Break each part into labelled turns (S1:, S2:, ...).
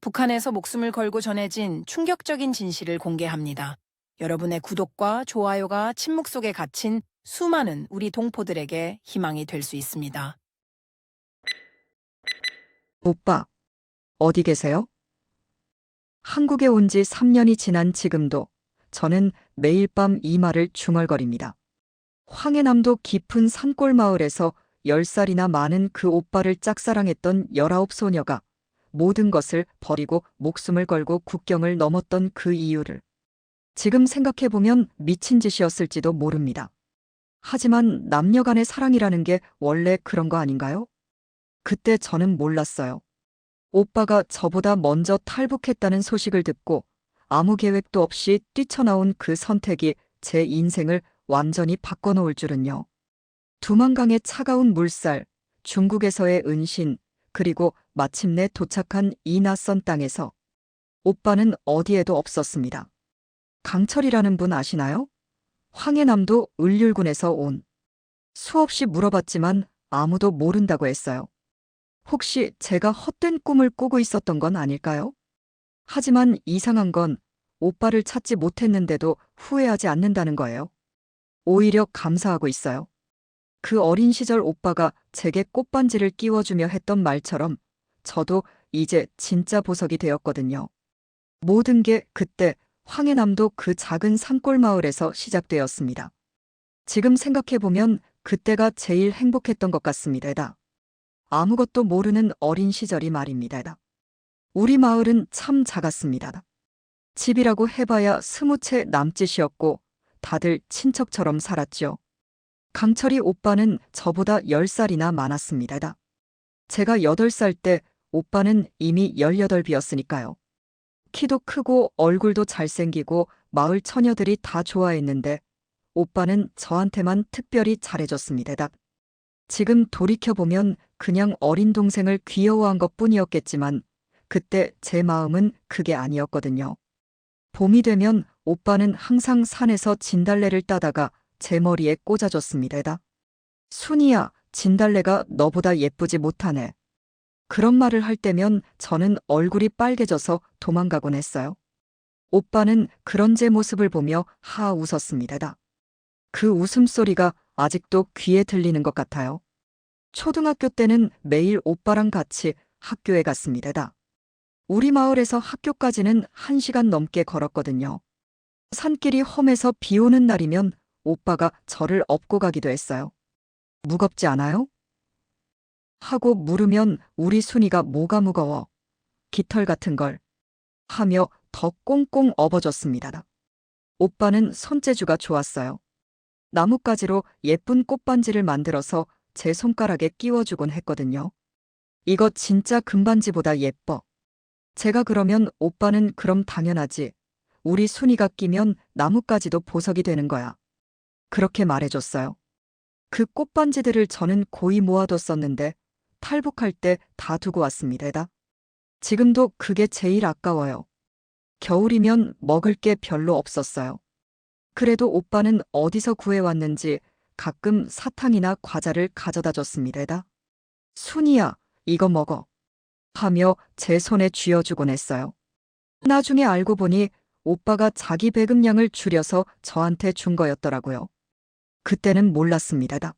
S1: 북한에서 목숨을 걸고 전해진 충격적인 진실을 공개합니다. 여러분의 구독과 좋아요가 침묵 속에 갇힌 수많은 우리 동포들에게 희망이 될 수 있습니다.
S2: 오빠, 어디 계세요? 한국에 온 지 3년이 지난 지금도 저는 매일 밤 이 말을 중얼거립니다. 황해남도 깊은 산골 마을에서 10살이나 많은 그 오빠를 짝사랑했던 19소녀가 모든 것을 버리고 목숨을 걸고 국경을 넘었던 그 이유를 지금 생각해보면 미친 짓이었을지도 모릅니다. 하지만 남녀 간의 사랑이라는 게 원래 그런 거 아닌가요? 그때 저는 몰랐어요. 오빠가 저보다 먼저 탈북했다는 소식을 듣고 아무 계획도 없이 뛰쳐나온 그 선택이 제 인생을 완전히 바꿔놓을 줄은요. 두만강의 차가운 물살, 중국에서의 은신, 그리고 마침내 도착한 이 낯선 땅에서 오빠는 어디에도 없었습니다. 강철이라는 분 아시나요? 황해남도 을률군에서 온. 수없이 물어봤지만 아무도 모른다고 했어요. 혹시 제가 헛된 꿈을 꾸고 있었던 건 아닐까요? 하지만 이상한 건 오빠를 찾지 못했는데도 후회하지 않는다는 거예요. 오히려 감사하고 있어요. 그 어린 시절 오빠가 제게 꽃반지를 끼워주며 했던 말처럼 저도 이제 진짜 보석이 되었거든요. 모든 게 그때 황해남도 그 작은 산골 마을에서 시작되었습니다. 지금 생각해보면 그때가 제일 행복했던 것 같습니다. 아무것도 모르는 어린 시절이 말입니다. 우리 마을은 참 작았습니다. 집이라고 해봐야 20채 남짓이었고 다들 친척처럼 살았죠. 강철이 오빠는 저보다 10살이나 많았습니다. 제가 8살 때 오빠는 이미 18이었으니까요. 키도 크고 얼굴도 잘생기고 마을 처녀들이 다 좋아했는데 오빠는 저한테만 특별히 잘해줬습니다. 지금 돌이켜보면 그냥 어린 동생을 귀여워한 것뿐이었겠지만 그때 제 마음은 그게 아니었거든요. 봄이 되면 오빠는 항상 산에서 진달래를 따다가 제 머리에 꽂아줬습니다. 순이야, 진달래가 너보다 예쁘지 못하네. 그런 말을 할 때면 저는 얼굴이 빨개져서 도망가곤 했어요. 오빠는 그런 제 모습을 보며 하 웃었습니다. 그 웃음소리가 아직도 귀에 들리는 것 같아요. 초등학교 때는 매일 오빠랑 같이 학교에 갔습니다. 우리 마을에서 학교까지는 1시간 넘게 걸었거든요. 산길이 험해서 비 오는 날이면 오빠가 저를 업고 가기도 했어요. 무겁지 않아요? 하고 물으면 우리 순이가 뭐가 무거워? 깃털 같은 걸. 하며 더 꽁꽁 업어줬습니다. 오빠는 손재주가 좋았어요. 나뭇가지로 예쁜 꽃반지를 만들어서 제 손가락에 끼워주곤 했거든요. 이거 진짜 금반지보다 예뻐. 제가 그러면 오빠는 그럼 당연하지. 우리 순이가 끼면 나뭇가지도 보석이 되는 거야. 그렇게 말해줬어요. 그 꽃반지들을 저는 고이 모아뒀었는데 탈북할 때 다 두고 왔습니다. 지금도 그게 제일 아까워요. 겨울이면 먹을 게 별로 없었어요. 그래도 오빠는 어디서 구해왔는지 가끔 사탕이나 과자를 가져다 줬습니다. 순이야, 이거 먹어. 하며 제 손에 쥐어주곤 했어요. 나중에 알고 보니 오빠가 자기 배급량을 줄여서 저한테 준 거였더라고요. 그때는 몰랐습니다.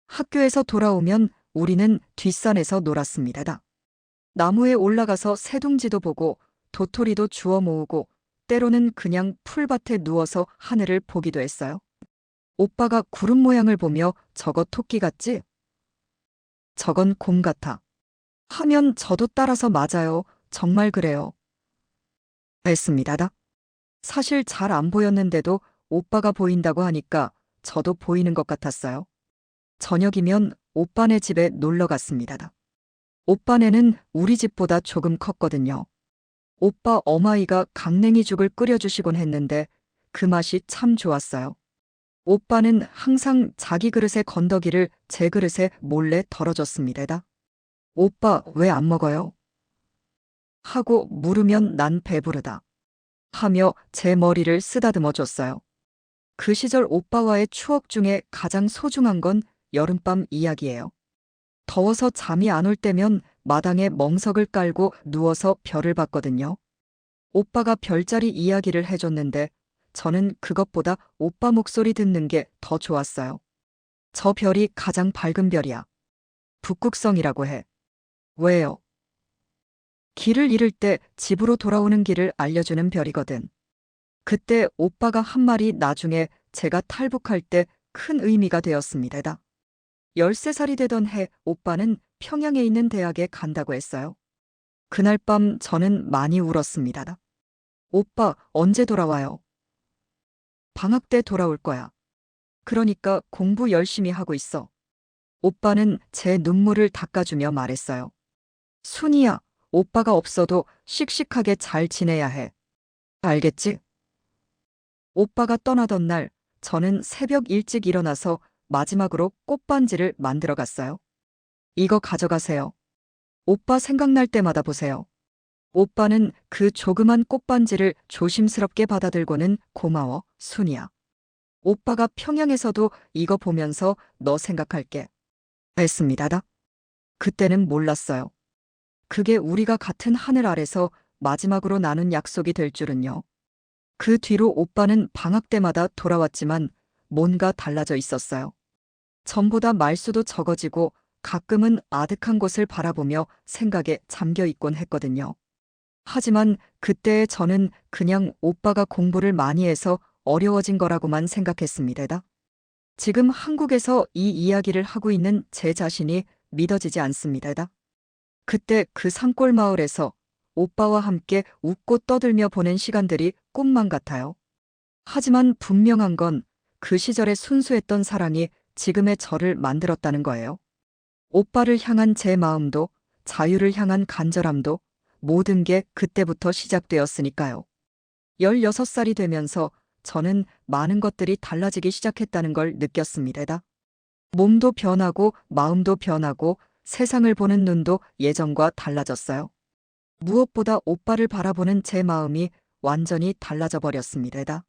S2: 학교에서 돌아오면 우리는 뒷산에서 놀았습니다. 나무에 올라가서 새둥지도 보고 도토리도 주워 모으고 때로는 그냥 풀밭에 누워서 하늘을 보기도 했어요. 오빠가 구름 모양을 보며 저거 토끼 같지? 저건 곰 같아. 하면 저도 따라서 맞아요. 정말 그래요. 했습니다. 사실 잘 안 보였는데도 오빠가 보인다고 하니까 저도 보이는 것 같았어요. 저녁이면 오빠네 집에 놀러 갔습니다. 오빠네는 우리 집보다 조금 컸거든요. 오빠 어마이가 강냉이죽을 끓여주시곤 했는데 그 맛이 참 좋았어요. 오빠는 항상 자기 그릇의 건더기를 제 그릇에 몰래 덜어줬습니다. 오빠 왜 안 먹어요? 하고 물으면 난 배부르다. 하며 제 머리를 쓰다듬어 줬어요. 그 시절 오빠와의 추억 중에 가장 소중한 건 여름밤 이야기예요. 더워서 잠이 안 올 때면 마당에 멍석을 깔고 누워서 별을 봤거든요. 오빠가 별자리 이야기를 해줬는데 저는 그것보다 오빠 목소리 듣는 게 더 좋았어요. 저 별이 가장 밝은 별이야. 북극성이라고 해. 왜요? 길을 잃을 때 집으로 돌아오는 길을 알려주는 별이거든. 그때 오빠가 한 말이 나중에 제가 탈북할 때 큰 의미가 되었습니다. 13살이 되던 해 오빠는 평양에 있는 대학에 간다고 했어요. 그날 밤 저는 많이 울었습니다. 오빠, 언제 돌아와요? 방학 때 돌아올 거야. 그러니까 공부 열심히 하고 있어. 오빠는 제 눈물을 닦아주며 말했어요. 순이야, 오빠가 없어도 씩씩하게 잘 지내야 해. 알겠지? 오빠가 떠나던 날, 저는 새벽 일찍 일어나서 마지막으로 꽃반지를 만들어 갔어요. 이거 가져가세요. 오빠 생각날 때마다 보세요. 오빠는 그 조그만 꽃반지를 조심스럽게 받아들고는 고마워, 순이야. 오빠가 평양에서도 이거 보면서 너 생각할게. 했습니다. 그때는 몰랐어요. 그게 우리가 같은 하늘 아래서 마지막으로 나눈 약속이 될 줄은요. 그 뒤로 오빠는 방학 때마다 돌아왔지만 뭔가 달라져 있었어요. 전보다 말수도 적어지고 가끔은 아득한 곳을 바라보며 생각에 잠겨 있곤 했거든요. 하지만 그때의 저는 그냥 오빠가 공부를 많이 해서 어려워진 거라고만 생각했습니다. 지금 한국에서 이 이야기를 하고 있는 제 자신이 믿어지지 않습니다. 그때 그 산골 마을에서 오빠와 함께 웃고 떠들며 보낸 시간들이 꿈만 같아요. 하지만 분명한 건 그 시절의 순수했던 사랑이 지금의 저를 만들었다는 거예요. 오빠를 향한 제 마음도 자유를 향한 간절함도 모든 게 그때부터 시작되었으니까요. 16살이 되면서 저는 많은 것들이 달라지기 시작했다는 걸 느꼈습니다. 몸도 변하고 마음도 변하고 세상을 보는 눈도 예전과 달라졌어요. 무엇보다 오빠를 바라보는 제 마음이 완전히 달라져 버렸습니다.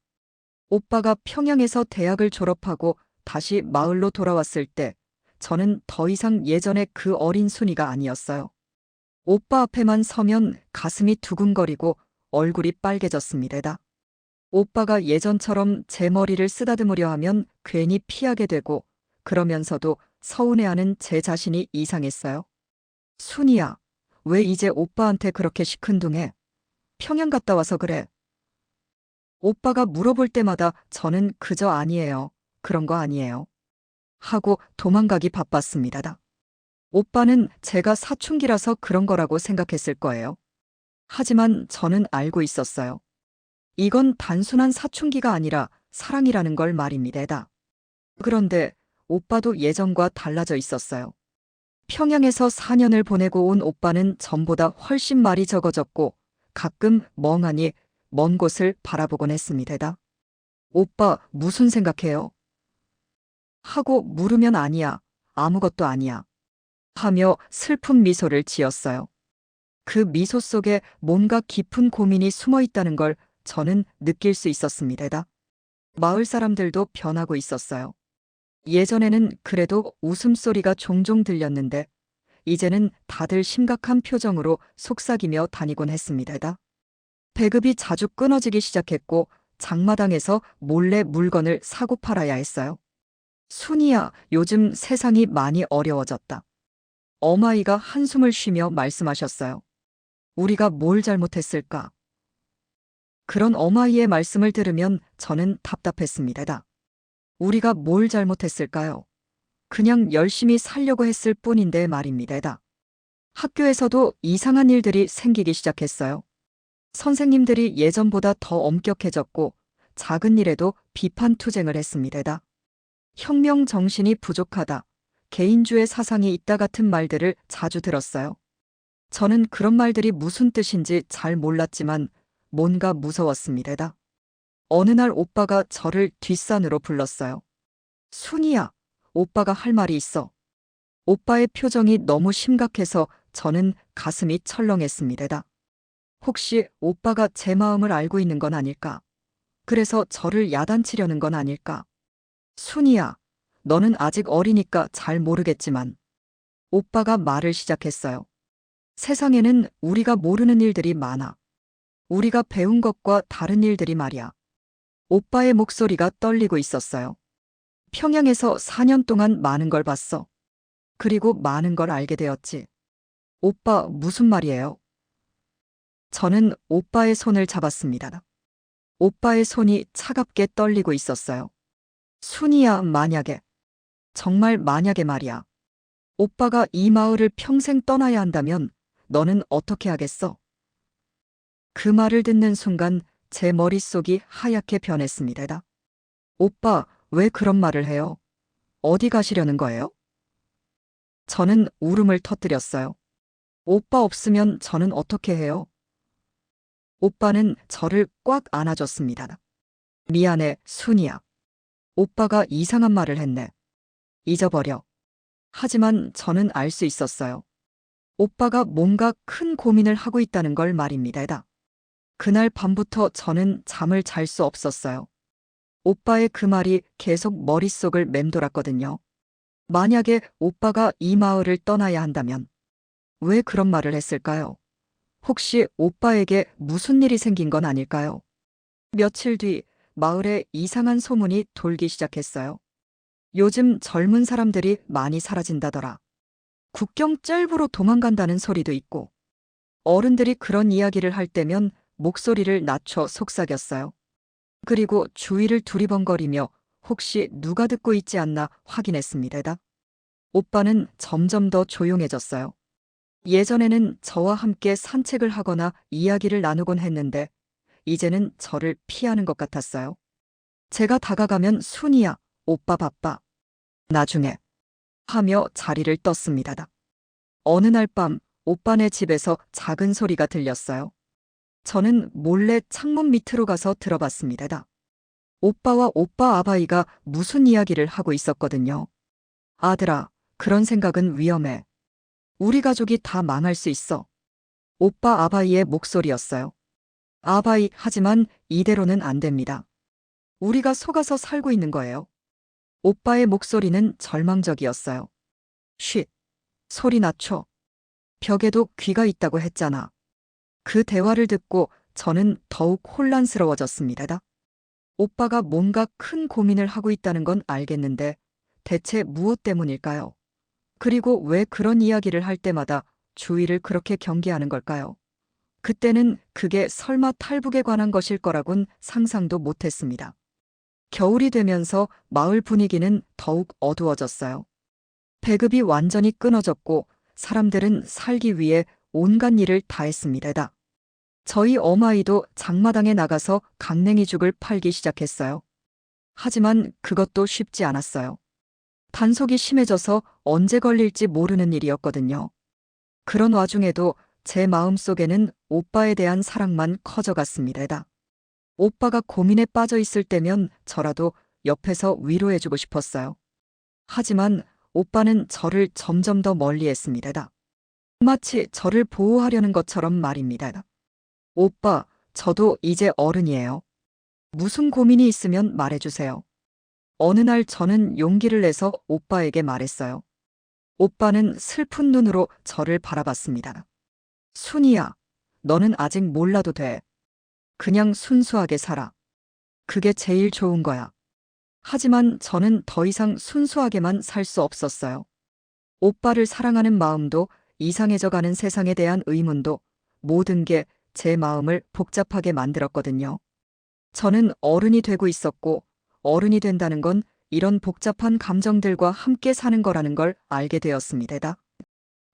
S2: 오빠가 평양에서 대학을 졸업하고 다시 마을로 돌아왔을 때 저는 더 이상 예전의 그 어린 순이가 아니었어요. 오빠 앞에만 서면 가슴이 두근거리고 얼굴이 빨개졌습니다. 오빠가 예전처럼 제 머리를 쓰다듬으려 하면 괜히 피하게 되고 그러면서도 서운해하는 제 자신이 이상했어요. 순이야, 왜 이제 오빠한테 그렇게 시큰둥해? 평양 갔다 와서 그래. 오빠가 물어볼 때마다 저는 그저 아니에요. 그런 거 아니에요. 하고 도망가기 바빴습니다. 오빠는 제가 사춘기라서 그런 거라고 생각했을 거예요. 하지만 저는 알고 있었어요. 이건 단순한 사춘기가 아니라 사랑이라는 걸 말입니다. 그런데 오빠도 예전과 달라져 있었어요. 평양에서 4년을 보내고 온 오빠는 전보다 훨씬 말이 적어졌고 가끔 멍하니 먼 곳을 바라보곤 했습니다. 오빠, 무슨 생각해요? 하고 물으면 아니야, 아무것도 아니야. 하며 슬픈 미소를 지었어요. 그 미소 속에 뭔가 깊은 고민이 숨어 있다는 걸 저는 느낄 수 있었습니다. 마을 사람들도 변하고 있었어요. 예전에는 그래도 웃음소리가 종종 들렸는데 이제는 다들 심각한 표정으로 속삭이며 다니곤 했습니다. 배급이 자주 끊어지기 시작했고 장마당에서 몰래 물건을 사고 팔아야 했어요. 순이야, 요즘 세상이 많이 어려워졌다. 어마이가 한숨을 쉬며 말씀하셨어요. 우리가 뭘 잘못했을까? 그런 어마이의 말씀을 들으면 저는 답답했습니다. 우리가 뭘 잘못했을까요? 그냥 열심히 살려고 했을 뿐인데 말입니다. 학교에서도 이상한 일들이 생기기 시작했어요. 선생님들이 예전보다 더 엄격해졌고 작은 일에도 비판 투쟁을 했습니다. 혁명 정신이 부족하다, 개인주의 사상이 있다 같은 말들을 자주 들었어요. 저는 그런 말들이 무슨 뜻인지 잘 몰랐지만 뭔가 무서웠습니다. 어느 날 오빠가 저를 뒷산으로 불렀어요. 순이야, 오빠가 할 말이 있어. 오빠의 표정이 너무 심각해서 저는 가슴이 철렁했습니다. 혹시 오빠가 제 마음을 알고 있는 건 아닐까? 그래서 저를 야단치려는 건 아닐까? 순이야, 너는 아직 어리니까 잘 모르겠지만 오빠가 말을 시작했어요. 세상에는 우리가 모르는 일들이 많아. 우리가 배운 것과 다른 일들이 말이야. 오빠의 목소리가 떨리고 있었어요. 평양에서 4년 동안 많은 걸 봤어. 그리고 많은 걸 알게 되었지. 오빠, 무슨 말이에요? 저는 오빠의 손을 잡았습니다. 오빠의 손이 차갑게 떨리고 있었어요. 순이야, 만약에. 정말 만약에 말이야. 오빠가 이 마을을 평생 떠나야 한다면 너는 어떻게 하겠어? 그 말을 듣는 순간 제 머릿속이 하얗게 변했습니다. 오빠, 왜 그런 말을 해요? 어디 가시려는 거예요? 저는 울음을 터뜨렸어요. 오빠 없으면 저는 어떻게 해요? 오빠는 저를 꽉 안아줬습니다. 미안해, 순이야. 오빠가 이상한 말을 했네. 잊어버려. 하지만 저는 알 수 있었어요. 오빠가 뭔가 큰 고민을 하고 있다는 걸 말입니다. 그날 밤부터 저는 잠을 잘 수 없었어요. 오빠의 그 말이 계속 머릿속을 맴돌았거든요. 만약에 오빠가 이 마을을 떠나야 한다면 왜 그런 말을 했을까요? 혹시 오빠에게 무슨 일이 생긴 건 아닐까요? 며칠 뒤 마을에 이상한 소문이 돌기 시작했어요. 요즘 젊은 사람들이 많이 사라진다더라. 국경 짤부로 도망간다는 소리도 있고, 어른들이 그런 이야기를 할 때면 목소리를 낮춰 속삭였어요. 그리고 주위를 두리번거리며 혹시 누가 듣고 있지 않나 확인했습니다. 오빠는 점점 더 조용해졌어요. 예전에는 저와 함께 산책을 하거나 이야기를 나누곤 했는데, 이제는 저를 피하는 것 같았어요. 제가 다가가면 순이야, 오빠 바빠. 나중에. 하며 자리를 떴습니다. 어느 날 밤 오빠네 집에서 작은 소리가 들렸어요. 저는 몰래 창문 밑으로 가서 들어봤습니다. 오빠와 오빠 아바이가 무슨 이야기를 하고 있었거든요. 아들아, 그런 생각은 위험해. 우리 가족이 다 망할 수 있어. 오빠 아바이의 목소리였어요. 아바이, 하지만 이대로는 안 됩니다. 우리가 속아서 살고 있는 거예요. 오빠의 목소리는 절망적이었어요. 쉿. 소리 낮춰. 벽에도 귀가 있다고 했잖아. 그 대화를 듣고 저는 더욱 혼란스러워졌습니다. 오빠가 뭔가 큰 고민을 하고 있다는 건 알겠는데 대체 무엇 때문일까요? 그리고 왜 그런 이야기를 할 때마다 주위를 그렇게 경계하는 걸까요? 그때는 그게 설마 탈북에 관한 것일 거라곤 상상도 못했습니다. 겨울이 되면서 마을 분위기는 더욱 어두워졌어요. 배급이 완전히 끊어졌고 사람들은 살기 위해 온갖 일을 다 했습니다. 저희 어마이도 장마당에 나가서 강냉이죽을 팔기 시작했어요. 하지만 그것도 쉽지 않았어요. 단속이 심해져서 언제 걸릴지 모르는 일이었거든요. 그런 와중에도 제 마음속에는 오빠에 대한 사랑만 커져갔습니다. 오빠가 고민에 빠져 있을 때면 저라도 옆에서 위로해주고 싶었어요. 하지만 오빠는 저를 점점 더 멀리했습니다. 마치 저를 보호하려는 것처럼 말입니다. 오빠, 저도 이제 어른이에요. 무슨 고민이 있으면 말해주세요. 어느 날 저는 용기를 내서 오빠에게 말했어요. 오빠는 슬픈 눈으로 저를 바라봤습니다. 순이야, 너는 아직 몰라도 돼. 그냥 순수하게 살아. 그게 제일 좋은 거야. 하지만 저는 더 이상 순수하게만 살 수 없었어요. 오빠를 사랑하는 마음도 이상해져 가는 세상에 대한 의문도 모든 게 제 마음을 복잡하게 만들었거든요. 저는 어른이 되고 있었고 어른이 된다는 건 이런 복잡한 감정들과 함께 사는 거라는 걸 알게 되었습니다.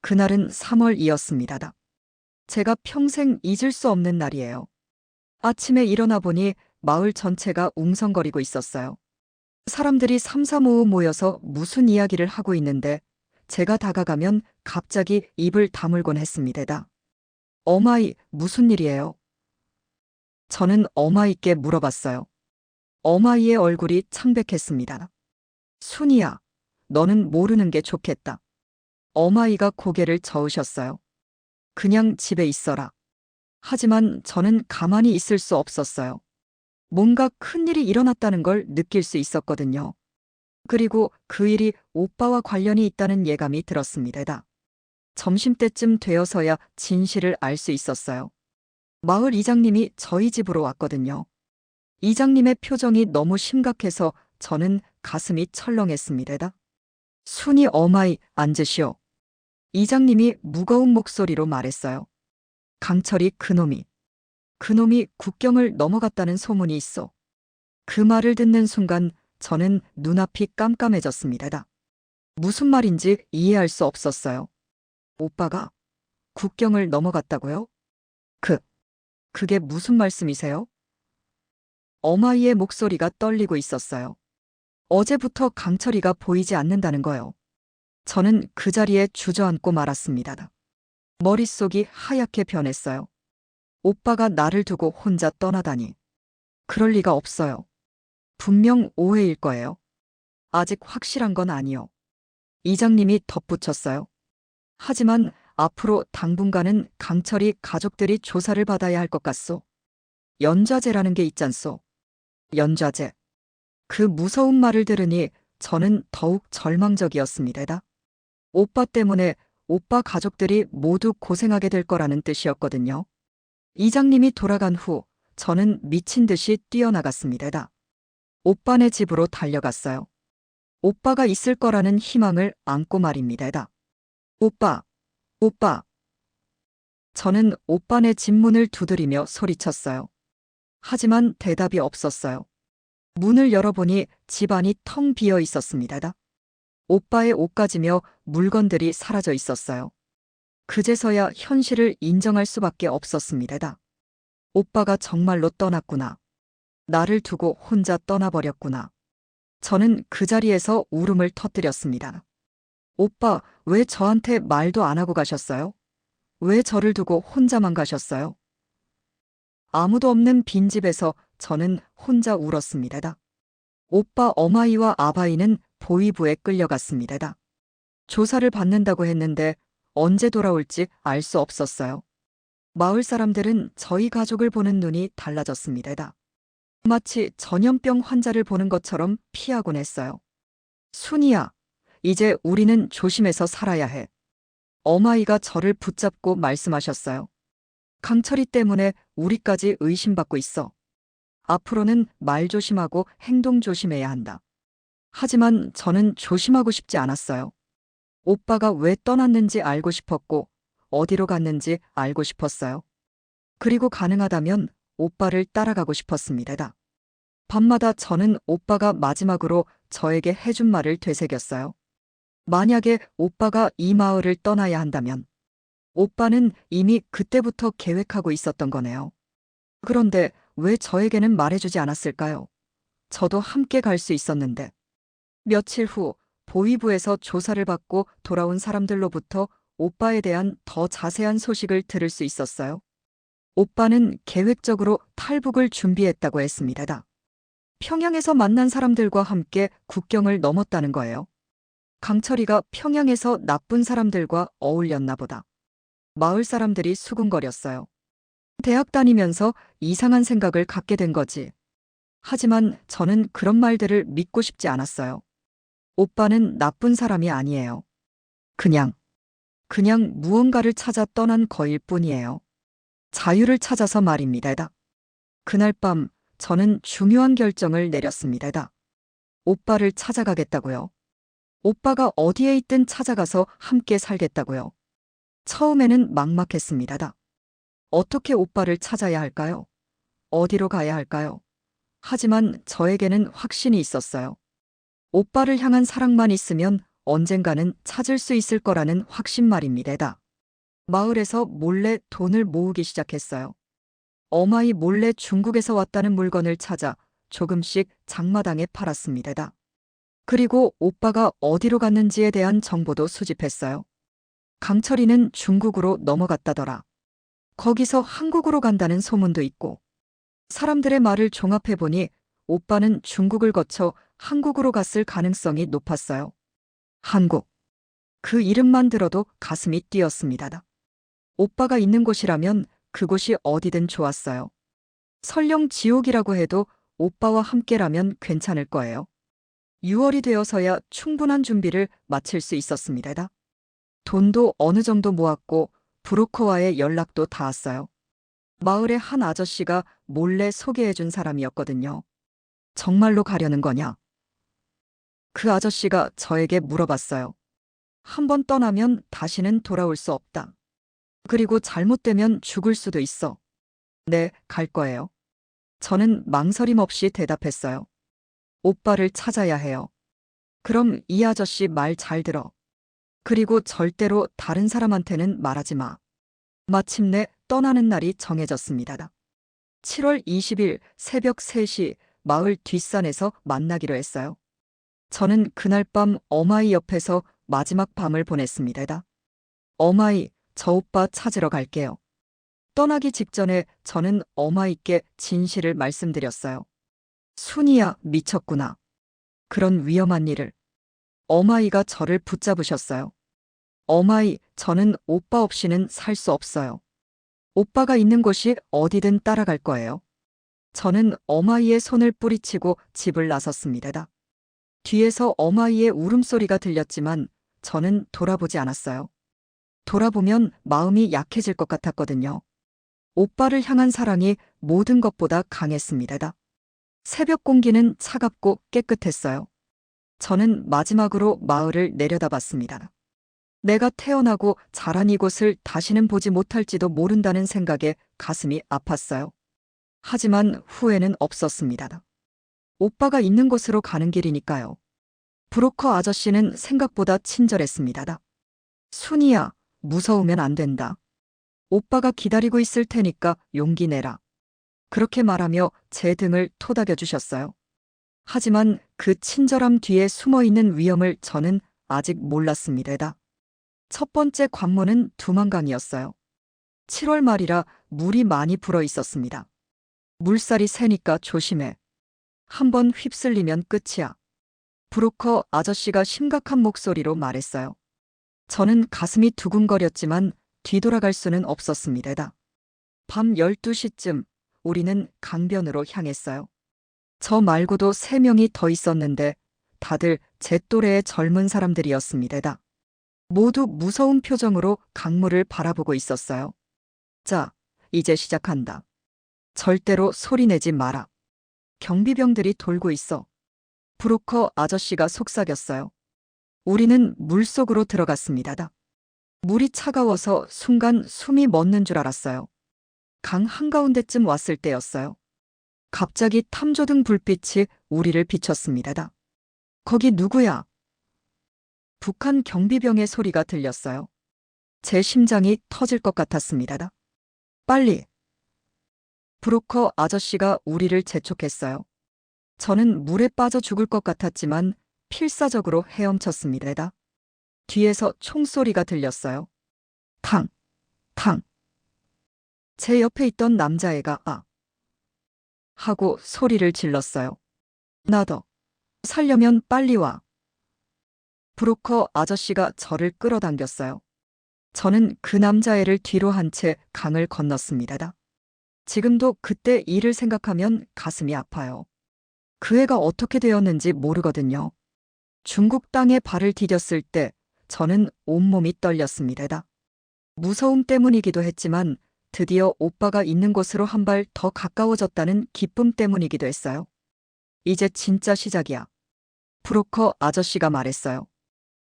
S2: 그날은 3월이었습니다. 제가 평생 잊을 수 없는 날이에요. 아침에 일어나 보니 마을 전체가 웅성거리고 있었어요. 사람들이 삼삼오오 모여서 무슨 이야기를 하고 있는데 제가 다가가면 갑자기 입을 다물곤 했습니다. 어마이, 무슨 일이에요? 저는 어마이께 물어봤어요. 어마이의 얼굴이 창백했습니다. 순이야, 너는 모르는 게 좋겠다. 어마이가 고개를 저으셨어요. 그냥 집에 있어라. 하지만 저는 가만히 있을 수 없었어요. 뭔가 큰일이 일어났다는 걸 느낄 수 있었거든요. 그리고 그 일이 오빠와 관련이 있다는 예감이 들었습니다. 점심때쯤 되어서야 진실을 알 수 있었어요. 마을 이장님이 저희 집으로 왔거든요. 이장님의 표정이 너무 심각해서 저는 가슴이 철렁했습니다. 순이 어마이 앉으시오. 이장님이 무거운 목소리로 말했어요. 강철이 그놈이 국경을 넘어갔다는 소문이 있어. 그 말을 듣는 순간 저는 눈앞이 깜깜해졌습니다. 무슨 말인지 이해할 수 없었어요. 오빠가 국경을 넘어갔다고요? 그게 무슨 말씀이세요? 어마이의 목소리가 떨리고 있었어요. 어제부터 강철이가 보이지 않는다는 거요. 저는 그 자리에 주저앉고 말았습니다. 머릿속이 하얗게 변했어요. 오빠가 나를 두고 혼자 떠나다니. 그럴 리가 없어요. 분명 오해일 거예요. 아직 확실한 건 아니요. 이장님이 덧붙였어요. 하지만 앞으로 당분간은 강철이 가족들이 조사를 받아야 할 것 같소. 연좌제라는 게 있잖소. 연좌제. 그 무서운 말을 들으니 저는 더욱 절망적이었습니다. 오빠 때문에 오빠 가족들이 모두 고생하게 될 거라는 뜻이었거든요. 이장님이 돌아간 후 저는 미친 듯이 뛰어나갔습니다. 오빠네 집으로 달려갔어요. 오빠가 있을 거라는 희망을 안고 말입니다. 오빠. 저는 오빠네 집 문을 두드리며 소리쳤어요. 하지만 대답이 없었어요. 문을 열어보니 집안이 텅 비어 있었습니다. 오빠의 옷가지며 물건들이 사라져 있었어요. 그제서야 현실을 인정할 수밖에 없었습니다. 오빠가 정말로 떠났구나. 나를 두고 혼자 떠나버렸구나. 저는 그 자리에서 울음을 터뜨렸습니다. 오빠, 왜 저한테 말도 안 하고 가셨어요? 왜 저를 두고 혼자만 가셨어요? 아무도 없는 빈집에서 저는 혼자 울었습니다. 오빠 어마이와 아바이는 보위부에 끌려갔습니다. 조사를 받는다고 했는데 언제 돌아올지 알 수 없었어요. 마을 사람들은 저희 가족을 보는 눈이 달라졌습니다. 마치 전염병 환자를 보는 것처럼 피하곤 했어요. 순이야, 이제 우리는 조심해서 살아야 해. 어마이가 저를 붙잡고 말씀하셨어요. 강철이 때문에 우리까지 의심받고 있어. 앞으로는 말 조심하고 행동 조심해야 한다. 하지만 저는 조심하고 싶지 않았어요. 오빠가 왜 떠났는지 알고 싶었고 어디로 갔는지 알고 싶었어요. 그리고 가능하다면 오빠를 따라가고 싶었습니다. 밤마다 저는 오빠가 마지막으로 저에게 해준 말을 되새겼어요. 만약에 오빠가 이 마을을 떠나야 한다면 오빠는 이미 그때부터 계획하고 있었던 거네요. 그런데 왜 저에게는 말해주지 않았을까요? 저도 함께 갈 수 있었는데. 며칠 후 보위부에서 조사를 받고 돌아온 사람들로부터 오빠에 대한 더 자세한 소식을 들을 수 있었어요. 오빠는 계획적으로 탈북을 준비했다고 했습니다. 평양에서 만난 사람들과 함께 국경을 넘었다는 거예요. 강철이가 평양에서 나쁜 사람들과 어울렸나 보다. 마을 사람들이 수군거렸어요. 대학 다니면서 이상한 생각을 갖게 된 거지. 하지만 저는 그런 말들을 믿고 싶지 않았어요. 오빠는 나쁜 사람이 아니에요. 그냥 무언가를 찾아 떠난 거일 뿐이에요. 자유를 찾아서 말입니다. 그날 밤 저는 중요한 결정을 내렸습니다. 오빠를 찾아가겠다고요. 오빠가 어디에 있든 찾아가서 함께 살겠다고요. 처음에는 막막했습니다. 어떻게 오빠를 찾아야 할까요? 어디로 가야 할까요? 하지만 저에게는 확신이 있었어요. 오빠를 향한 사랑만 있으면 언젠가는 찾을 수 있을 거라는 확신 말입니다. 마을에서 몰래 돈을 모으기 시작했어요. 어마이 몰래 중국에서 왔다는 물건을 찾아 조금씩 장마당에 팔았습니다. 그리고 오빠가 어디로 갔는지에 대한 정보도 수집했어요. 강철이는 중국으로 넘어갔다더라. 거기서 한국으로 간다는 소문도 있고. 사람들의 말을 종합해보니 오빠는 중국을 거쳐 한국으로 갔을 가능성이 높았어요. 한국. 그 이름만 들어도 가슴이 뛰었습니다. 오빠가 있는 곳이라면 그곳이 어디든 좋았어요. 설령 지옥이라고 해도 오빠와 함께라면 괜찮을 거예요. 6월이 되어서야 충분한 준비를 마칠 수 있었습니다. 돈도 어느 정도 모았고 브로커와의 연락도 닿았어요. 마을의 한 아저씨가 몰래 소개해준 사람이었거든요. 정말로 가려는 거냐? 그 아저씨가 저에게 물어봤어요. 한 번 떠나면 다시는 돌아올 수 없다. 그리고 잘못되면 죽을 수도 있어. 네, 갈 거예요. 저는 망설임 없이 대답했어요. 오빠를 찾아야 해요. 그럼 이 아저씨 말 잘 들어. 그리고 절대로 다른 사람한테는 말하지 마. 마침내 떠나는 날이 정해졌습니다. 7월 20일 새벽 3시 마을 뒷산에서 만나기로 했어요. 저는 그날 밤 어마이 옆에서 마지막 밤을 보냈습니다. 어마이, 저 오빠 찾으러 갈게요. 떠나기 직전에 저는 어마이께 진실을 말씀드렸어요. 순이야, 미쳤구나. 그런 위험한 일을. 어마이가 저를 붙잡으셨어요. 어마이, 저는 오빠 없이는 살 수 없어요. 오빠가 있는 곳이 어디든 따라갈 거예요. 저는 어마이의 손을 뿌리치고 집을 나섰습니다. 뒤에서 어마이의 울음소리가 들렸지만 저는 돌아보지 않았어요. 돌아보면 마음이 약해질 것 같았거든요. 오빠를 향한 사랑이 모든 것보다 강했습니다. 새벽 공기는 차갑고 깨끗했어요. 저는 마지막으로 마을을 내려다봤습니다. 내가 태어나고 자란 이곳을 다시는 보지 못할지도 모른다는 생각에 가슴이 아팠어요. 하지만 후회는 없었습니다. 오빠가 있는 곳으로 가는 길이니까요. 브로커 아저씨는 생각보다 친절했습니다. 순이야, 무서우면 안 된다. 오빠가 기다리고 있을 테니까 용기 내라. 그렇게 말하며 제 등을 토닥여 주셨어요. 하지만 그 친절함 뒤에 숨어있는 위험을 저는 아직 몰랐습니다. 첫 번째 관문은 두만강이었어요. 7월 말이라 물이 많이 불어 있었습니다. 물살이 세니까 조심해. 한번 휩쓸리면 끝이야. 브로커 아저씨가 심각한 목소리로 말했어요. 저는 가슴이 두근거렸지만 뒤돌아갈 수는 없었습니다. 밤 12시쯤 우리는 강변으로 향했어요. 저 말고도 3명이 더 있었는데 다들 제 또래의 젊은 사람들이었습니다. 모두 무서운 표정으로 강물을 바라보고 있었어요. 자, 이제 시작한다. 절대로 소리내지 마라. 경비병들이 돌고 있어. 브로커 아저씨가 속삭였어요. 우리는 물속으로 들어갔습니다. 물이 차가워서 순간 숨이 멎는 줄 알았어요. 강 한가운데쯤 왔을 때였어요. 갑자기 탐조등 불빛이 우리를 비췄습니다. 거기 누구야? 북한 경비병의 소리가 들렸어요. 제 심장이 터질 것 같았습니다. 빨리! 브로커 아저씨가 우리를 재촉했어요. 저는 물에 빠져 죽을 것 같았지만 필사적으로 헤엄쳤습니다. 뒤에서 총소리가 들렸어요. 탕! 탕! 제 옆에 있던 남자애가 아! 하고 소리를 질렀어요. 나도. 살려면 빨리 와. 브로커 아저씨가 저를 끌어당겼어요. 저는 그 남자애를 뒤로 한 채 강을 건넜습니다. 지금도 그때 일을 생각하면 가슴이 아파요. 그 애가 어떻게 되었는지 모르거든요. 중국 땅에 발을 디뎠을 때 저는 온몸이 떨렸습니다. 무서움 때문이기도 했지만 드디어 오빠가 있는 곳으로 한 발 더 가까워졌다는 기쁨 때문이기도 했어요. 이제 진짜 시작이야. 브로커 아저씨가 말했어요.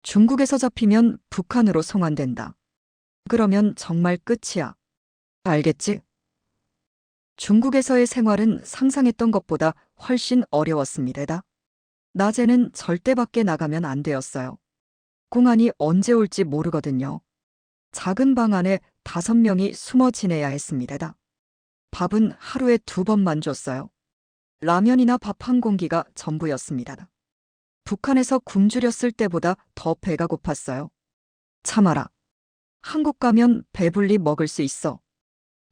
S2: 중국에서 잡히면 북한으로 송환된다. 그러면 정말 끝이야. 알겠지? 중국에서의 생활은 상상했던 것보다 훨씬 어려웠습니다. 낮에는 절대 밖에 나가면 안 되었어요. 공안이 언제 올지 모르거든요. 작은 방 안에 5명이 숨어 지내야 했습니다. 밥은 하루에 2번만 줬어요. 라면이나 밥 한 공기가 전부였습니다. 북한에서 굶주렸을 때보다 더 배가 고팠어요. 참아라. 한국 가면 배불리 먹을 수 있어.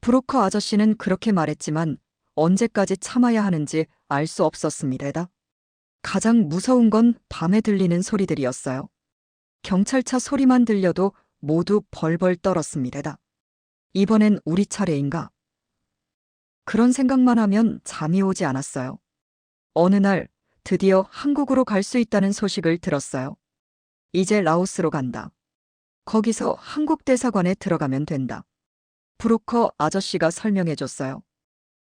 S2: 브로커 아저씨는 그렇게 말했지만 언제까지 참아야 하는지 알 수 없었습니다. 가장 무서운 건 밤에 들리는 소리들이었어요. 경찰차 소리만 들려도 모두 벌벌 떨었습니다. 이번엔 우리 차례인가? 그런 생각만 하면 잠이 오지 않았어요. 어느 날 드디어 한국으로 갈 수 있다는 소식을 들었어요. 이제 라오스로 간다. 거기서 한국 대사관에 들어가면 된다. 브로커 아저씨가 설명해줬어요.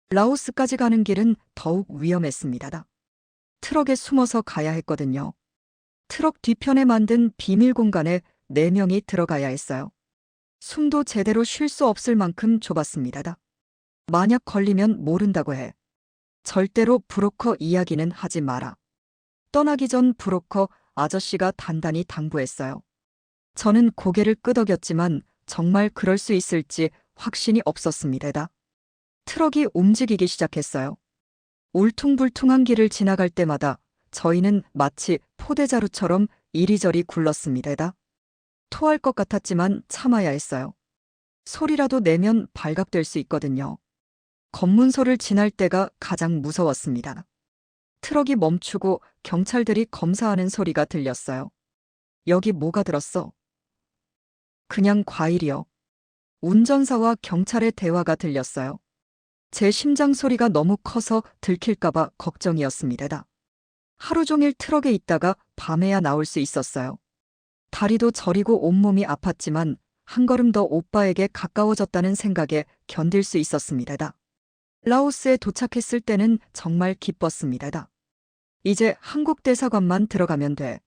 S2: 라오스까지 가는 길은 더욱 위험했습니다. 트럭에 숨어서 가야 했거든요. 트럭 뒤편에 만든 비밀 공간에 4명이 들어가야 했어요. 숨도 제대로 쉴 수 없을 만큼 좁았습니다. 만약 걸리면 모른다고 해. 절대로 브로커 이야기는 하지 마라. 떠나기 전 브로커 아저씨가 단단히 당부했어요. 저는 고개를 끄덕였지만 정말 그럴 수 있을지 확신이 없었습니다. 트럭이 움직이기 시작했어요. 울퉁불퉁한 길을 지나갈 때마다 저희는 마치 포대자루처럼 이리저리 굴렀습니다. 토할 것 같았지만 참아야 했어요. 소리라도 내면 발각될 수 있거든요. 검문소를 지날 때가 가장 무서웠습니다. 트럭이 멈추고 경찰들이 검사하는 소리가 들렸어요. 여기 뭐가 들었어? 그냥 과일이요. 운전사와 경찰의 대화가 들렸어요. 제 심장 소리가 너무 커서 들킬까봐 걱정이었습니다. 하루 종일 트럭에 있다가 밤에야 나올 수 있었어요. 다리도 저리고 온몸이 아팠지만 한 걸음 더 오빠에게 가까워졌다는 생각에 견딜 수 있었습니다. 라오스에 도착했을 때는 정말 기뻤습니다. 이제 한국 대사관만 들어가면 돼.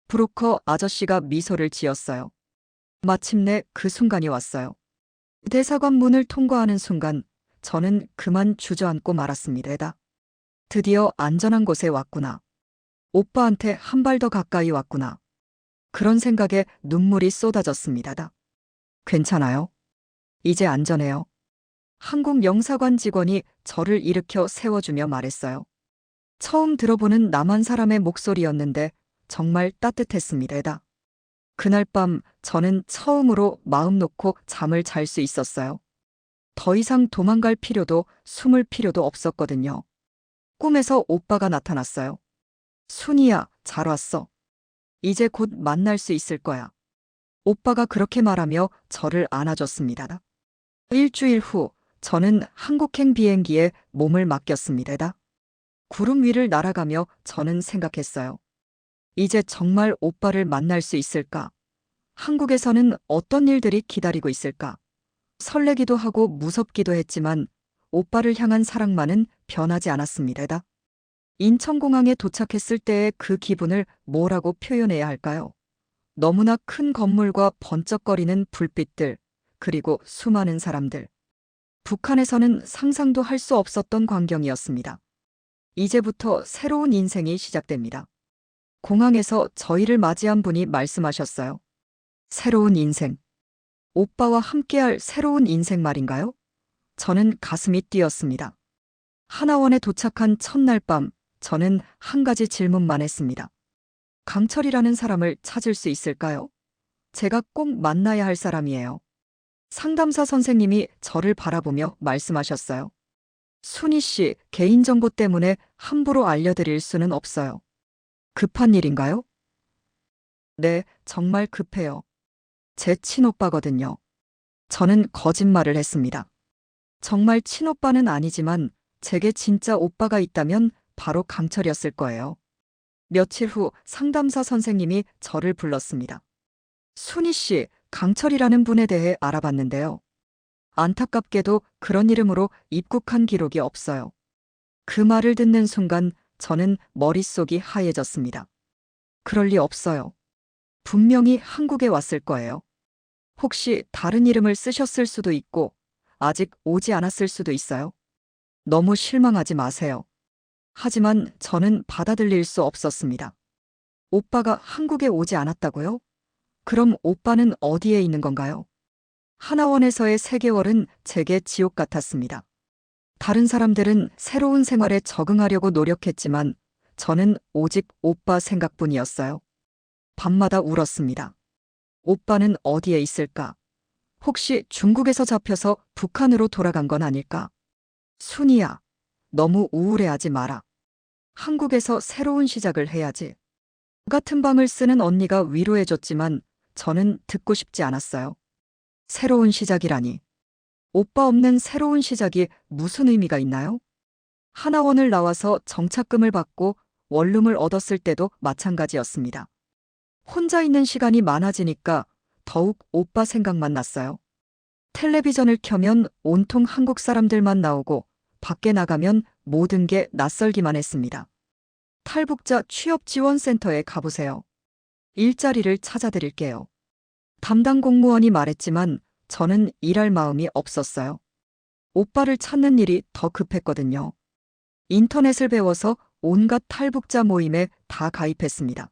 S2: 브로커 아저씨가 미소를 지었어요. 마침내 그 순간이 왔어요. 대사관 문을 통과하는 순간 저는 그만 주저앉고 말았습니다. 드디어 안전한 곳에 왔구나. 오빠한테 한 발 더 가까이 왔구나. 그런 생각에 눈물이 쏟아졌습니다. 괜찮아요? 이제 안전해요. 한국 영사관 직원이 저를 일으켜 세워주며 말했어요. 처음 들어보는 남한 사람의 목소리였는데 정말 따뜻했습니다. 그날 밤 저는 처음으로 마음 놓고 잠을 잘 수 있었어요. 더 이상 도망갈 필요도 숨을 필요도 없었거든요. 꿈에서 오빠가 나타났어요. 순이야, 잘 왔어. 이제 곧 만날 수 있을 거야. 오빠가 그렇게 말하며 저를 안아줬습니다. 일주일 후 저는 한국행 비행기에 몸을 맡겼습니다. 구름 위를 날아가며 저는 생각했어요. 이제 정말 오빠를 만날 수 있을까? 한국에서는 어떤 일들이 기다리고 있을까? 설레기도 하고 무섭기도 했지만 오빠를 향한 사랑만은 변하지 않았습니다. 인천공항에 도착했을 때의 그 기분을 뭐라고 표현해야 할까요? 너무나 큰 건물과 번쩍거리는 불빛들, 그리고 수많은 사람들. 북한에서는 상상도 할 수 없었던 광경이었습니다. 이제부터 새로운 인생이 시작됩니다. 공항에서 저희를 맞이한 분이 말씀하셨어요. 새로운 인생. 오빠와 함께할 새로운 인생 말인가요? 저는 가슴이 뛰었습니다. 하나원에 도착한 첫날 밤, 저는 한 가지 질문만 했습니다. 강철이라는 사람을 찾을 수 있을까요? 제가 꼭 만나야 할 사람이에요. 상담사 선생님이 저를 바라보며 말씀하셨어요. 순희 씨, 개인정보 때문에 함부로 알려드릴 수는 없어요. 급한 일인가요? 네, 정말 급해요. 제 친오빠거든요. 저는 거짓말을 했습니다. 정말 친오빠는 아니지만 제게 진짜 오빠가 있다면 바로 강철이었을 거예요. 며칠 후 상담사 선생님이 저를 불렀습니다. 순희 씨, 강철이라는 분에 대해 알아봤는데요. 안타깝게도 그런 이름으로 입국한 기록이 없어요. 그 말을 듣는 순간 저는 머릿속이 하얘졌습니다. 그럴 리 없어요. 분명히 한국에 왔을 거예요. 혹시 다른 이름을 쓰셨을 수도 있고 아직 오지 않았을 수도 있어요. 너무 실망하지 마세요. 하지만 저는 받아들일 수 없었습니다. 오빠가 한국에 오지 않았다고요? 그럼 오빠는 어디에 있는 건가요? 하나원에서의 3개월은 제게 지옥 같았습니다. 다른 사람들은 새로운 생활에 적응하려고 노력했지만 저는 오직 오빠 생각뿐이었어요. 밤마다 울었습니다. 오빠는 어디에 있을까? 혹시 중국에서 잡혀서 북한으로 돌아간 건 아닐까? 순이야, 너무 우울해하지 마라. 한국에서 새로운 시작을 해야지. 같은 방을 쓰는 언니가 위로해줬지만 저는 듣고 싶지 않았어요. 새로운 시작이라니. 오빠 없는 새로운 시작이 무슨 의미가 있나요? 하나원을 나와서 정착금을 받고 원룸을 얻었을 때도 마찬가지였습니다. 혼자 있는 시간이 많아지니까 더욱 오빠 생각만 났어요. 텔레비전을 켜면 온통 한국 사람들만 나오고 밖에 나가면 모든 게 낯설기만 했습니다. 탈북자 취업지원센터에 가보세요. 일자리를 찾아드릴게요. 담당 공무원이 말했지만 저는 일할 마음이 없었어요. 오빠를 찾는 일이 더 급했거든요. 인터넷을 배워서 온갖 탈북자 모임에 다 가입했습니다.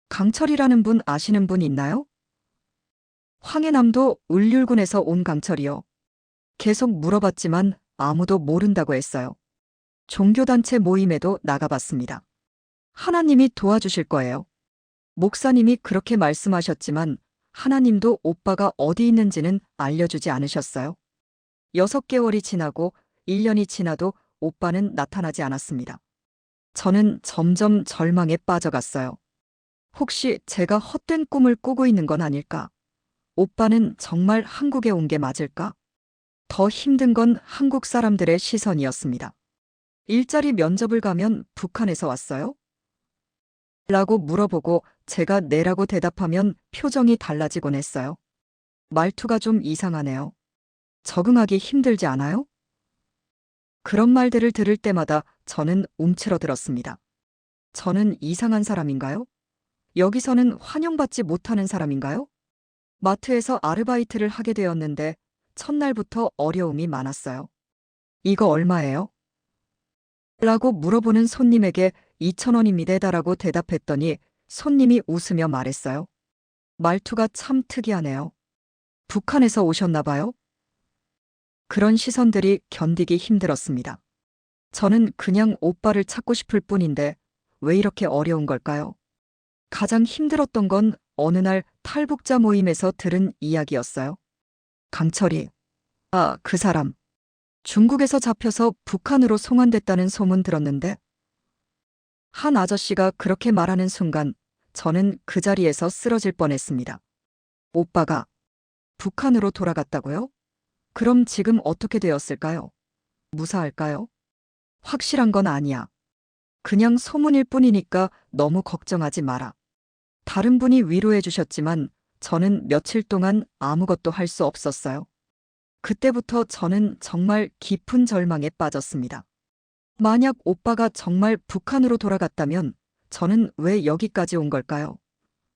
S2: 강철이라는 분 아시는 분 있나요? 황해남도 울률군에서 온 강철이요. 계속 물어봤지만 아무도 모른다고 했어요. 종교단체 모임에도 나가봤습니다. 하나님이 도와주실 거예요. 목사님이 그렇게 말씀하셨지만 하나님도 오빠가 어디 있는지는 알려주지 않으셨어요. 6개월이 지나고 1년이 지나도 오빠는 나타나지 않았습니다. 저는 점점 절망에 빠져갔어요. 혹시 제가 헛된 꿈을 꾸고 있는 건 아닐까? 오빠는 정말 한국에 온 게 맞을까? 더 힘든 건 한국 사람들의 시선이었습니다. 일자리 면접을 가면 북한에서 왔어요? 라고 물어보고 제가 네라고 대답하면 표정이 달라지곤 했어요. 말투가 좀 이상하네요. 적응하기 힘들지 않아요? 그런 말들을 들을 때마다 저는 움츠러들었습니다. 저는 이상한 사람인가요? 여기서는 환영받지 못하는 사람인가요? 마트에서 아르바이트를 하게 되었는데 첫날부터 어려움이 많았어요. 이거 얼마예요? 라고 물어보는 손님에게 2,000원입니다. 라고 대답했더니 손님이 웃으며 말했어요. 말투가 참 특이하네요. 북한에서 오셨나 봐요? 그런 시선들이 견디기 힘들었습니다. 저는 그냥 오빠를 찾고 싶을 뿐인데 왜 이렇게 어려운 걸까요? 가장 힘들었던 건 어느 날 탈북자 모임에서 들은 이야기였어요. 강철이, 그 사람. 중국에서 잡혀서 북한으로 송환됐다는 소문 들었는데 한 아저씨가 그렇게 말하는 순간 저는 그 자리에서 쓰러질 뻔했습니다. 오빠가 북한으로 돌아갔다고요? 그럼 지금 어떻게 되었을까요? 무사할까요? 확실한 건 아니야. 그냥 소문일 뿐이니까 너무 걱정하지 마라. 다른 분이 위로해 주셨지만 저는 며칠 동안 아무것도 할 수 없었어요. 그때부터 저는 정말 깊은 절망에 빠졌습니다. 만약 오빠가 정말 북한으로 돌아갔다면 저는 왜 여기까지 온 걸까요?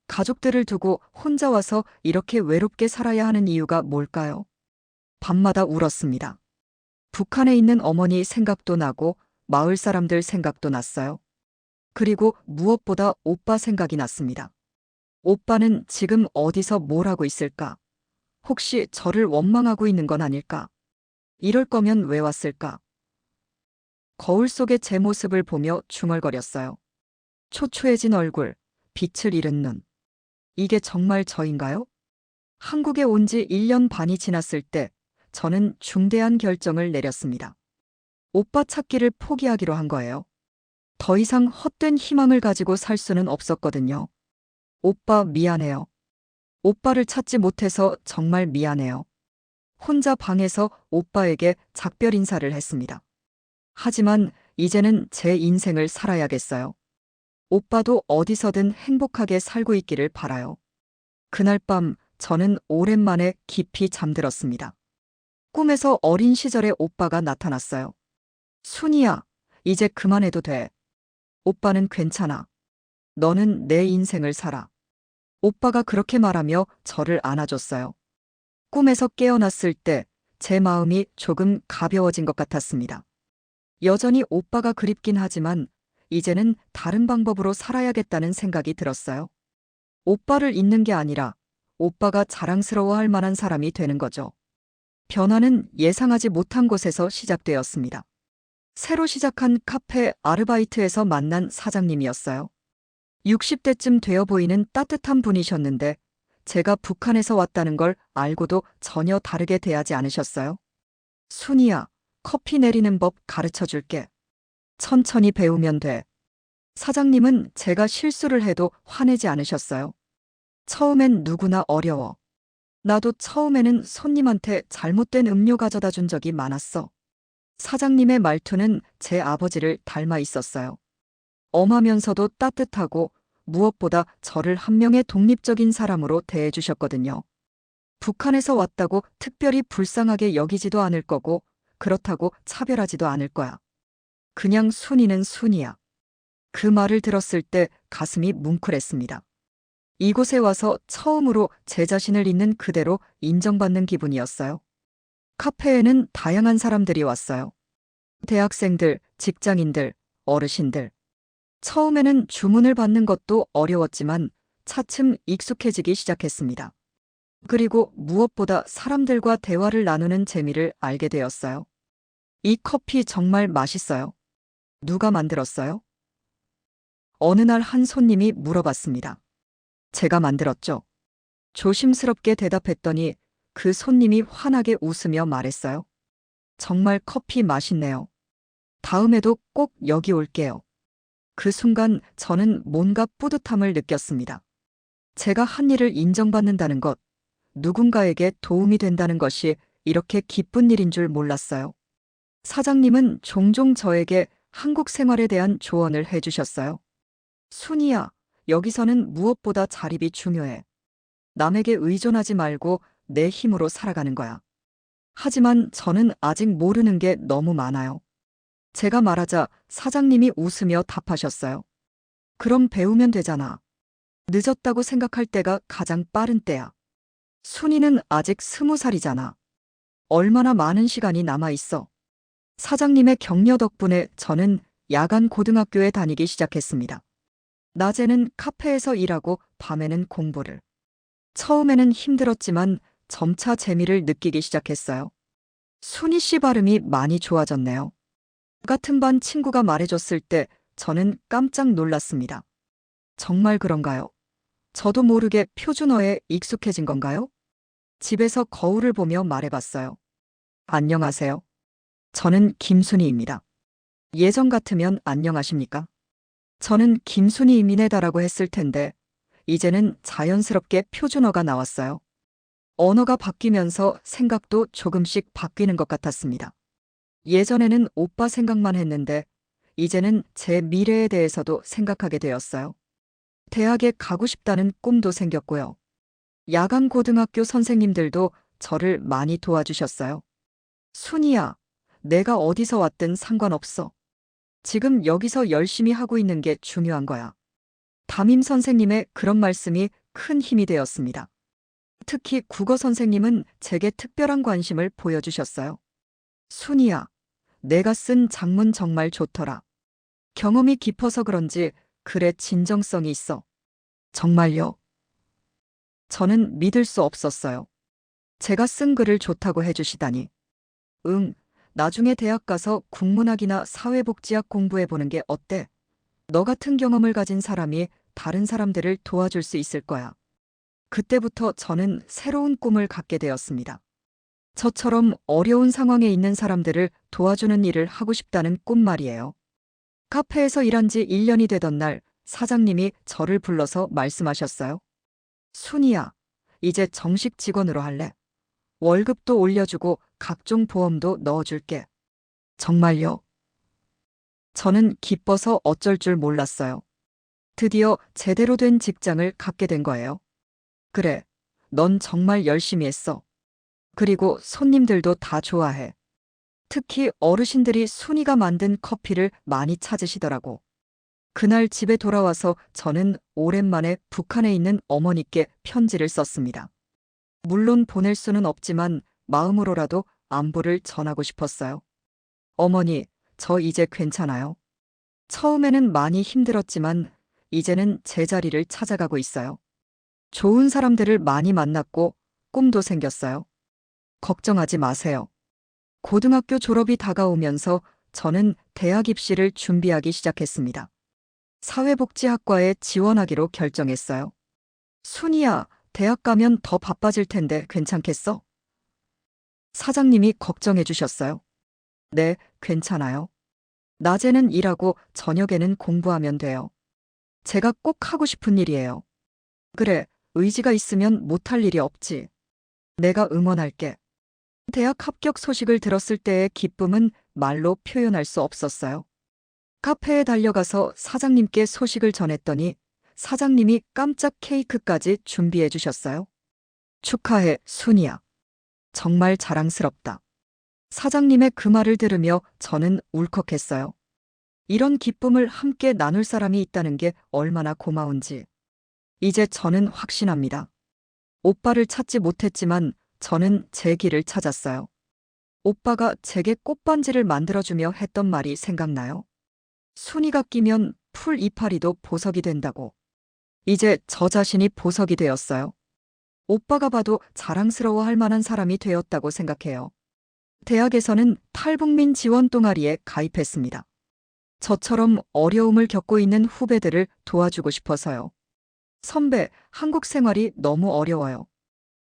S2: 가족들을 두고 혼자 와서 이렇게 외롭게 살아야 하는 이유가 뭘까요? 밤마다 울었습니다. 북한에 있는 어머니 생각도 나고 마을 사람들 생각도 났어요. 그리고 무엇보다 오빠 생각이 났습니다. 오빠는 지금 어디서 뭘 하고 있을까? 혹시 저를 원망하고 있는 건 아닐까? 이럴 거면 왜 왔을까? 거울 속의 제 모습을 보며 중얼거렸어요. 초초해진 얼굴, 빛을 잃은 눈. 이게 정말 저인가요? 한국에 온 지 1년 반이 지났을 때 저는 중대한 결정을 내렸습니다. 오빠 찾기를 포기하기로 한 거예요. 더 이상 헛된 희망을 가지고 살 수는 없었거든요. 오빠 미안해요. 오빠를 찾지 못해서 정말 미안해요. 혼자 방에서 오빠에게 작별 인사를 했습니다. 하지만 이제는 제 인생을 살아야겠어요. 오빠도 어디서든 행복하게 살고 있기를 바라요. 그날 밤 저는 오랜만에 깊이 잠들었습니다. 꿈에서 어린 시절의 오빠가 나타났어요. 순이야, 이제 그만해도 돼. 오빠는 괜찮아. 너는 내 인생을 살아. 오빠가 그렇게 말하며 저를 안아줬어요. 꿈에서 깨어났을 때 제 마음이 조금 가벼워진 것 같았습니다. 여전히 오빠가 그립긴 하지만 이제는 다른 방법으로 살아야겠다는 생각이 들었어요. 오빠를 잊는 게 아니라 오빠가 자랑스러워할 만한 사람이 되는 거죠. 변화는 예상하지 못한 곳에서 시작되었습니다. 새로 시작한 카페 아르바이트에서 만난 사장님이었어요. 60대쯤 되어 보이는 따뜻한 분이셨는데 제가 북한에서 왔다는 걸 알고도 전혀 다르게 대하지 않으셨어요. 순이야, 커피 내리는 법 가르쳐 줄게. 천천히 배우면 돼. 사장님은 제가 실수를 해도 화내지 않으셨어요. 처음엔 누구나 어려워. 나도 처음에는 손님한테 잘못된 음료 가져다 준 적이 많았어. 사장님의 말투는 제 아버지를 닮아 있었어요. 엄하면서도 따뜻하고 무엇보다 저를 한 명의 독립적인 사람으로 대해주셨거든요. 북한에서 왔다고 특별히 불쌍하게 여기지도 않을 거고, 그렇다고 차별하지도 않을 거야. 그냥 순이는 순이야. 그 말을 들었을 때 가슴이 뭉클했습니다. 이곳에 와서 처음으로 제 자신을 있는 그대로 인정받는 기분이었어요. 카페에는 다양한 사람들이 왔어요. 대학생들, 직장인들, 어르신들. 처음에는 주문을 받는 것도 어려웠지만 차츰 익숙해지기 시작했습니다. 그리고 무엇보다 사람들과 대화를 나누는 재미를 알게 되었어요. 이 커피 정말 맛있어요. 누가 만들었어요? 어느 날 한 손님이 물어봤습니다. 제가 만들었죠. 조심스럽게 대답했더니 그 손님이 환하게 웃으며 말했어요. 정말 커피 맛있네요. 다음에도 꼭 여기 올게요. 그 순간 저는 뭔가 뿌듯함을 느꼈습니다. 제가 한 일을 인정받는다는 것, 누군가에게 도움이 된다는 것이 이렇게 기쁜 일인 줄 몰랐어요. 사장님은 종종 저에게 한국 생활에 대한 조언을 해주셨어요. 순이야, 여기서는 무엇보다 자립이 중요해. 남에게 의존하지 말고 내 힘으로 살아가는 거야. 하지만 저는 아직 모르는 게 너무 많아요. 제가 말하자 사장님이 웃으며 답하셨어요. 그럼 배우면 되잖아. 늦었다고 생각할 때가 가장 빠른 때야. 순이는 아직 20살이잖아. 얼마나 많은 시간이 남아있어. 사장님의 격려 덕분에 저는 야간 고등학교에 다니기 시작했습니다. 낮에는 카페에서 일하고 밤에는 공부를. 처음에는 힘들었지만 점차 재미를 느끼기 시작했어요. 순이 씨 발음이 많이 좋아졌네요. 같은 반 친구가 말해줬을 때 저는 깜짝 놀랐습니다. 정말 그런가요? 저도 모르게 표준어에 익숙해진 건가요? 집에서 거울을 보며 말해봤어요. 안녕하세요. 저는 김순희입니다. 예전 같으면 안녕하십니까? 저는 김순희입니다라고 했을 텐데 이제는 자연스럽게 표준어가 나왔어요. 언어가 바뀌면서 생각도 조금씩 바뀌는 것 같았습니다. 예전에는 오빠 생각만 했는데 이제는 제 미래에 대해서도 생각하게 되었어요. 대학에 가고 싶다는 꿈도 생겼고요. 야간 고등학교 선생님들도 저를 많이 도와주셨어요. 순이야, 내가 어디서 왔든 상관없어. 지금 여기서 열심히 하고 있는 게 중요한 거야. 담임 선생님의 그런 말씀이 큰 힘이 되었습니다. 특히 국어 선생님은 제게 특별한 관심을 보여주셨어요. 순이야, 내가 쓴 작문 정말 좋더라. 경험이 깊어서 그런지 글에 진정성이 있어. 정말요? 저는 믿을 수 없었어요. 제가 쓴 글을 좋다고 해주시다니. 응, 나중에 대학 가서 국문학이나 사회복지학 공부해보는 게 어때? 너 같은 경험을 가진 사람이 다른 사람들을 도와줄 수 있을 거야. 그때부터 저는 새로운 꿈을 갖게 되었습니다. 저처럼 어려운 상황에 있는 사람들을 도와주는 일을 하고 싶다는 꿈 말이에요. 카페에서 일한 지 1년이 되던 날 사장님이 저를 불러서 말씀하셨어요. 순이야, 이제 정식 직원으로 할래? 월급도 올려주고 각종 보험도 넣어줄게. 정말요? 저는 기뻐서 어쩔 줄 몰랐어요. 드디어 제대로 된 직장을 갖게 된 거예요. 그래, 넌 정말 열심히 했어. 그리고 손님들도 다 좋아해. 특히 어르신들이 순이가 만든 커피를 많이 찾으시더라고. 그날 집에 돌아와서 저는 오랜만에 북한에 있는 어머니께 편지를 썼습니다. 물론 보낼 수는 없지만 마음으로라도 안부를 전하고 싶었어요. 어머니, 저 이제 괜찮아요. 처음에는 많이 힘들었지만 이제는 제 자리를 찾아가고 있어요. 좋은 사람들을 많이 만났고 꿈도 생겼어요. 걱정하지 마세요. 고등학교 졸업이 다가오면서 저는 대학 입시를 준비하기 시작했습니다. 사회복지학과에 지원하기로 결정했어요. 순이야, 대학 가면 더 바빠질 텐데 괜찮겠어? 사장님이 걱정해 주셨어요. 네, 괜찮아요. 낮에는 일하고 저녁에는 공부하면 돼요. 제가 꼭 하고 싶은 일이에요. 그래, 의지가 있으면 못할 일이 없지. 내가 응원할게. 대학 합격 소식을 들었을 때의 기쁨은 말로 표현할 수 없었어요. 카페에 달려가서 사장님께 소식을 전했더니 사장님이 깜짝 케이크까지 준비해 주셨어요. 축하해, 순이야. 정말 자랑스럽다. 사장님의 그 말을 들으며 저는 울컥했어요. 이런 기쁨을 함께 나눌 사람이 있다는 게 얼마나 고마운지. 이제 저는 확신합니다. 오빠를 찾지 못했지만 저는 제 길을 찾았어요. 오빠가 제게 꽃반지를 만들어주며 했던 말이 생각나요. 순이가 끼면 풀 이파리도 보석이 된다고. 이제 저 자신이 보석이 되었어요. 오빠가 봐도 자랑스러워할 만한 사람이 되었다고 생각해요. 대학에서는 탈북민 지원 동아리에 가입했습니다. 저처럼 어려움을 겪고 있는 후배들을 도와주고 싶어서요. 선배, 한국 생활이 너무 어려워요.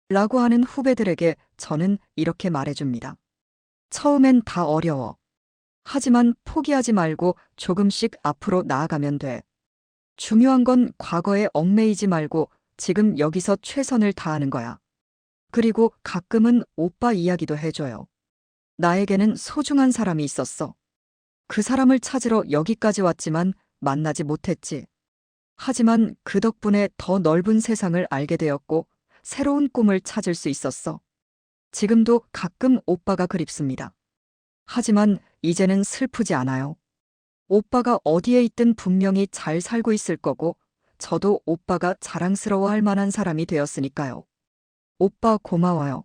S2: 라고 하는 후배들에게 저는 이렇게 말해줍니다. 처음엔 다 어려워. 하지만 포기하지 말고 조금씩 앞으로 나아가면 돼. 중요한 건 과거에 얽매이지 말고 지금 여기서 최선을 다하는 거야. 그리고 가끔은 오빠 이야기도 해줘요. 나에게는 소중한 사람이 있었어. 그 사람을 찾으러 여기까지 왔지만 만나지 못했지. 하지만 그 덕분에 더 넓은 세상을 알게 되었고 새로운 꿈을 찾을 수 있었어. 지금도 가끔 오빠가 그립습니다. 하지만 이제는 슬프지 않아요. 오빠가 어디에 있든 분명히 잘 살고 있을 거고 저도 오빠가 자랑스러워할 만한 사람이 되었으니까요. 오빠 고마워요.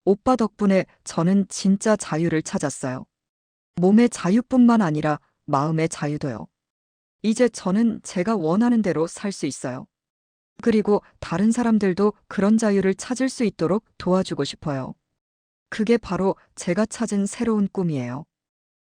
S2: 오빠 덕분에 저는 진짜 자유를 찾았어요. 몸의 자유뿐만 아니라 마음의 자유도요. 이제 저는 제가 원하는 대로 살 수 있어요. 그리고 다른 사람들도 그런 자유를 찾을 수 있도록 도와주고 싶어요. 그게 바로 제가 찾은 새로운 꿈이에요.